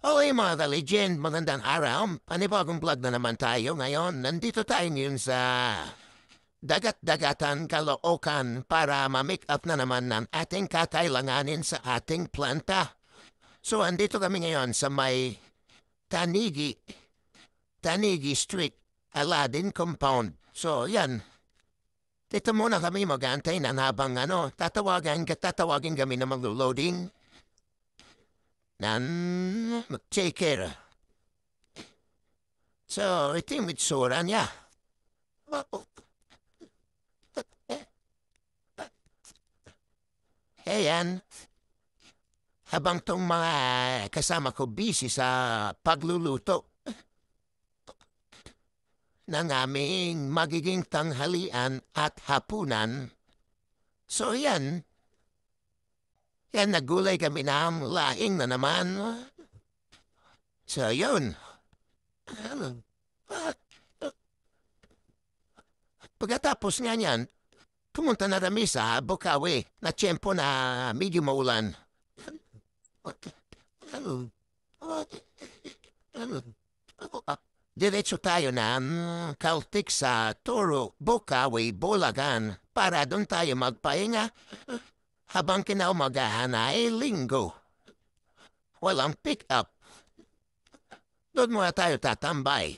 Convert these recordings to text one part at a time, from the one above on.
Okay mga ka-legend, magandang araw. Panibagong vlog na naman tayo ngayon. Nandito tayo ngayon sa dagat-dagatan, Caloocan para ma-make up na naman ng ating kakailanganin sa ating planta. So andito kami ngayon sa may Tanigi, Tanigi Street, Aladdin Compound. So yan, dito muna kami mag-antay na habang tatawagin kami na mag-loading. Take care. So, ito yung itsura niya. Ayan. Habang tong mga kasama ko busy sa pagluluto ng aming magiging tanghalian at hapunan. So, yan. Yan, nagulay kami ng laing na naman. So, yun. Pagkatapos nga niyan, pumunta na kami sa Bukawi na tiyempo na medyo maulan. Diretso tayo ng Caltex sa Toro, Bukawi, Bulacan para doon tayo magpahinga habang kinaumagahan ay linggo. Walang pick-up. Doon muna tayo tatambay.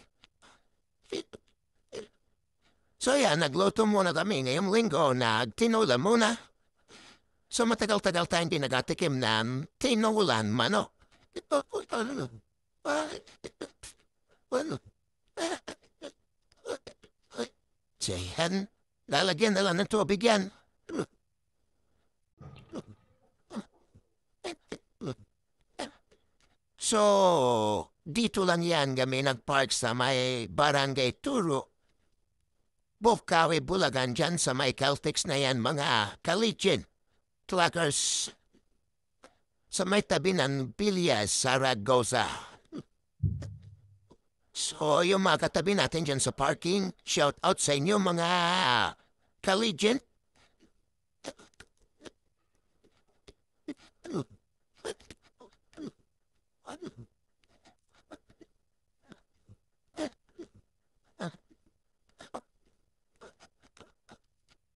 So yan, nagluto muna kami ngayong linggo, nagtinula muna. So matagal-tagal tayong hindi nagatikim ng tinulan manok. So yan, lalagyan na lang ng tubig yan. So, dito lang yan kami nagpark sa may Barangay Turo. Bukawi, Bulacan dyan sa may Caltex na yan mga kalichin. Truckers sa may tabi ng Villas, Zaragoza. So, yung mga katabi natin dyan sa parking, shout out sa inyo mga kalichin.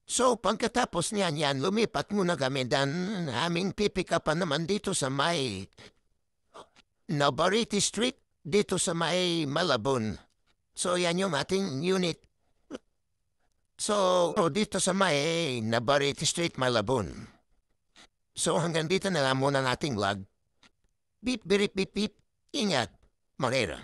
So, pagkatapos niyan yan, lumipat muna kami dan aming pipikapan naman dito sa may Navarrete Street, dito sa may Malabon. So, yan yung ating unit. So, dito sa may Navarrete Street, Malabon. So, hanggang dito na lang muna nating vlog. Beep, beep, beep, beep. Ingat, Morera.